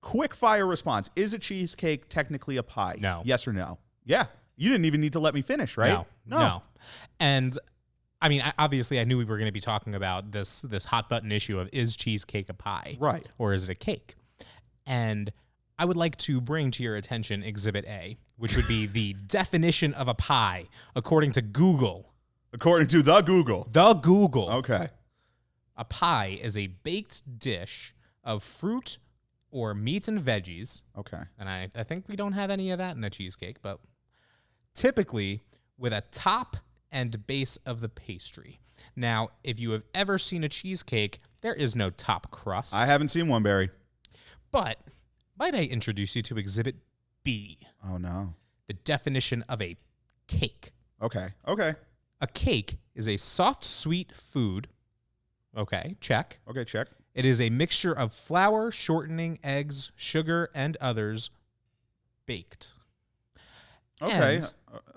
Quick fire response. Is a cheesecake technically a pie? No. Yes or no? Yeah. You didn't even need to let me finish, right? No. And I mean, obviously I knew we were going to be talking about this hot button issue of, is cheesecake a pie? Right. Or is it a cake? And I would like to bring to your attention Exhibit A, which would be the definition of a pie according to Google. According to the Google. The Google. Okay. A pie is a baked dish of fruit or meat and veggies. Okay. And I think we don't have any of that in a cheesecake, but typically with a top and base of the pastry. Now, if you have ever seen a cheesecake, there is no top crust. I haven't seen one, Barry. But might I introduce you to Exhibit B? Oh, no. The definition of a cake. Okay. A cake is a soft, sweet food. Okay, check. Okay, check. It is a mixture of flour, shortening, eggs, sugar, and others baked. Okay.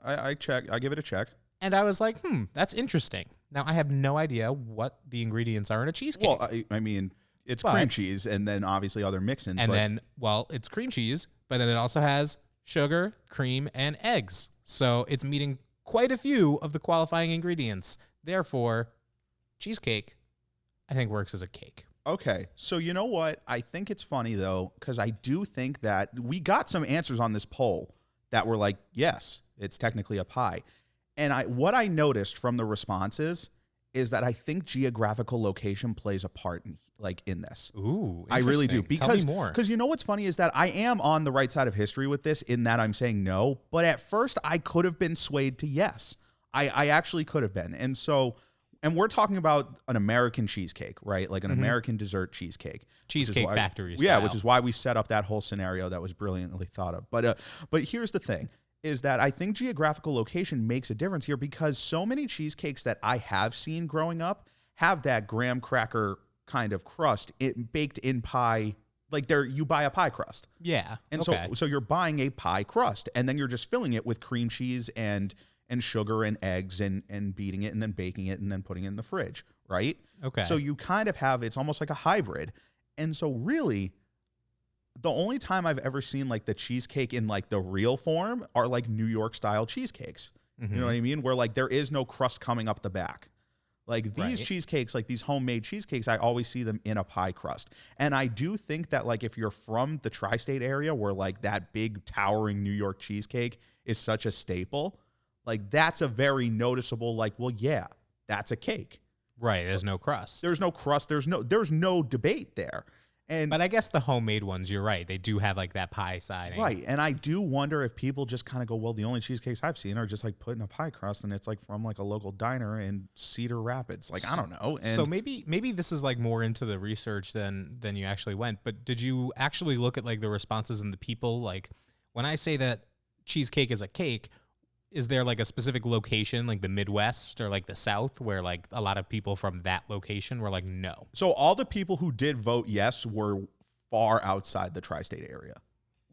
I check. I give it a check. And I was like, that's interesting. Now, I have no idea what the ingredients are in a cheesecake. Well, I mean, it's cream cheese and then obviously other mix-ins. And then, it's cream cheese, but then it also has sugar, cream, and eggs. So it's meeting quite a few of the qualifying ingredients. Therefore, cheesecake, I think, works as a cake. Okay. So you know what? I think it's funny, though, because I do think that we got some answers on this poll that were like, yes, it's technically a pie. And what I noticed from the responses is that I think geographical location plays a part in this. Ooh, I really do. Tell me more. Because you know what's funny is that I am on the right side of history with this in that I'm saying no, but at first I could have been swayed to yes. I actually could have been. And so, and we're talking about an American cheesecake, right? Like an American dessert cheesecake. Cheesecake Factory style. Yeah, which is why we set up that whole scenario that was brilliantly thought of. But here's the thing. Is that I think geographical location makes a difference here because so many cheesecakes that I have seen growing up have that graham cracker kind of crust baked in pie. Like you buy a pie crust. Yeah. And so you're buying a pie crust and then you're just filling it with cream cheese and sugar and eggs and beating it and then baking it and then putting it in the fridge, right? Okay. So you kind of have, it's almost like a hybrid. And so really, the only time I've ever seen like the cheesecake in like the real form are like New York style cheesecakes. You know what I mean? Where like there is no crust coming up the back. Like these cheesecakes, like these homemade cheesecakes, I always see them in a pie crust. And I do think that like if you're from the tri-state area where like that big towering New York cheesecake is such a staple, like that's a very noticeable like, well, yeah, that's a cake. Right. There's no crust. There's no crust. There's no debate there. But I guess the homemade ones, you're right. They do have like that pie siding. Right. And I do wonder if people just kind of go, well, the only cheesecakes I've seen are just like put in a pie crust and it's like from like a local diner in Cedar Rapids. Like, I don't know. And so maybe this is like more into the research than you actually went. But did you actually look at like the responses and the people? Like when I say that cheesecake is a cake, is there like a specific location, like the Midwest or like the South, where like a lot of people from that location were like, no? So all the people who did vote yes were far outside the tri-state area.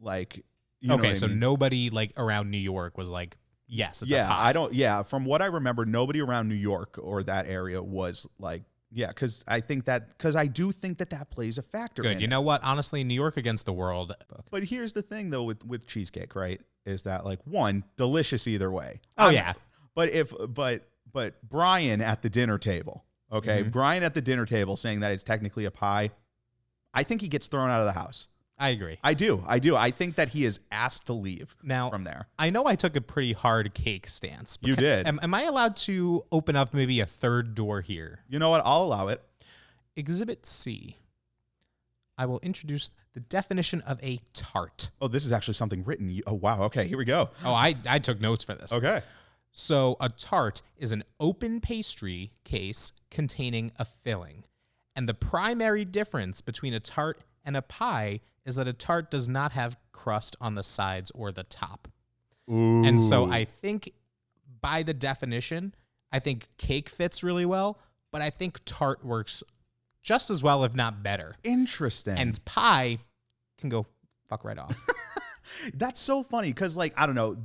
Like, you know what I mean? Nobody like around New York was like, yes, it's a pie. From what I remember, nobody around New York or that area was like, yeah, because I do think that plays a factor. Good. You know what? Honestly, New York against the world. But here's the thing, though, with cheesecake, right? Is that like one, delicious either way. Yeah. But Brian at the dinner table, okay? Brian at the dinner table saying that it's technically a pie, I think he gets thrown out of the house. I agree. I do. I think that he is asked to leave from there. I know I took a pretty hard cake stance. You did. Am I allowed to open up maybe a third door here? You know what? I'll allow it. Exhibit C. I will introduce the definition of a tart. Oh, this is actually something written. Oh, wow. Okay, here we go. Oh, I took notes for this. Okay. So a tart is an open pastry case containing a filling. And the primary difference between a tart and a pie is that a tart does not have crust on the sides or the top. Ooh. And so I think by the definition, I think cake fits really well, but I think tart works just as well, if not better. Interesting. And pie can go fuck right off. That's so funny because, like, I don't know,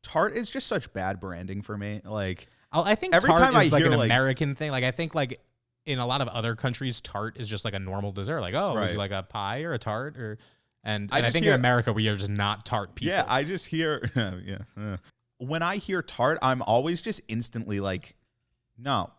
Tart is just such bad branding for me. Like, I think every Tart time is I like hear, an like, American thing. Like, I think like in a lot of other countries, tart is just like a normal dessert. Like, oh, would you like a pie or a tart? Or and I think in America we are just not tart people. Yeah, I just hear when I hear tart, I'm always just instantly like, no.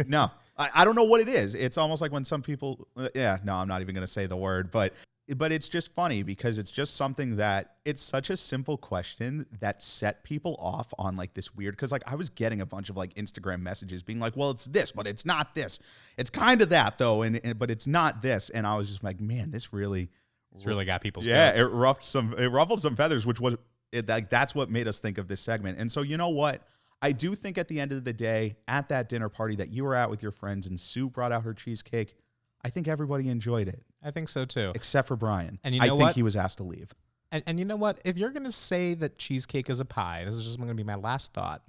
No. I don't know what it is. It's almost like when some people I'm not even going to say the word, but it's just funny because it's just something that it's such a simple question that set people off on like this weird, because like I was getting a bunch of like Instagram messages being like, well, it's this, but it's not this. It's kind of that though, but it's not this. And I was just like, man, it's really got people's it ruffled some feathers, which was that's what made us think of this segment. And so you know what? I do think at the end of the day, at that dinner party that you were at with your friends and Sue brought out her cheesecake, I think everybody enjoyed it. I think so too. Except for Brian. And I think he was asked to leave. And you know what? If you're going to say that cheesecake is a pie, this is just going to be my last thought,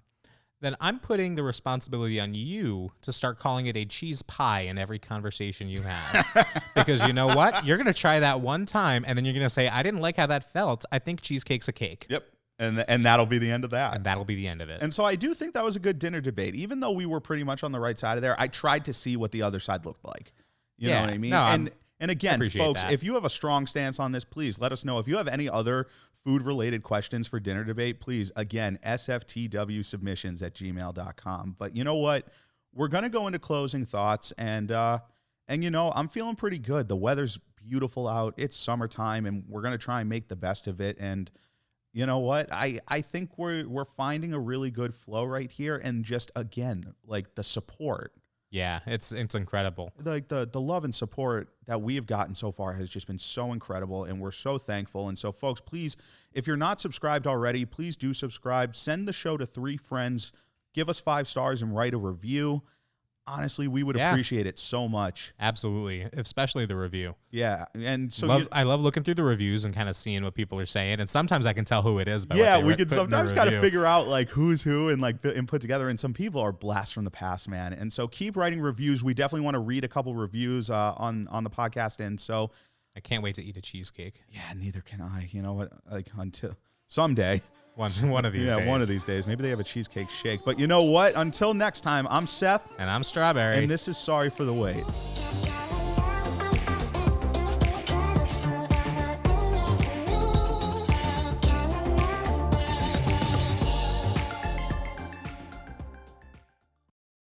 then I'm putting the responsibility on you to start calling it a cheese pie in every conversation you have. Because you know what? You're going to try that one time, and then you're going to say, I didn't like how that felt. I think cheesecake's a cake. Yep. And that'll be the end of that. And that'll be the end of it. And so I do think that was a good dinner debate. Even though we were pretty much on the right side of there, I tried to see what the other side looked like. You know what I mean? No, and again, folks, that. if you have a strong stance on this, please let us know. If you have any other food-related questions for dinner debate, please, again, sftwsubmissions@gmail.com. But you know what? We're going to go into closing thoughts, and you know, I'm feeling pretty good. The weather's beautiful out. It's summertime, and we're going to try and make the best of it. And you know what? I think we're finding a really good flow right here, and just again, like the support. Yeah, it's incredible. Like the love and support that we have gotten so far has just been so incredible, and we're so thankful. And so, folks, please, if you're not subscribed already, please do subscribe. Send the show to 3 friends. Give us 5 stars and write a review. Honestly, we would appreciate it so much. Absolutely, especially the review. Yeah, and so I love looking through the reviews and kind of seeing what people are saying, and sometimes I can tell who it is. By we can sometimes kind of figure out like who's who and put together. And some people are blasts from the past, man. And so keep writing reviews. We definitely want to read a couple reviews on the podcast. And so I can't wait to eat a cheesecake. Yeah, neither can I. You know what? Like until someday. One of these days. Yeah, one of these days. Maybe they have a cheesecake shake. But you know what? Until next time, I'm Seth. And I'm Strawberry. And this is Sorry for the Wait.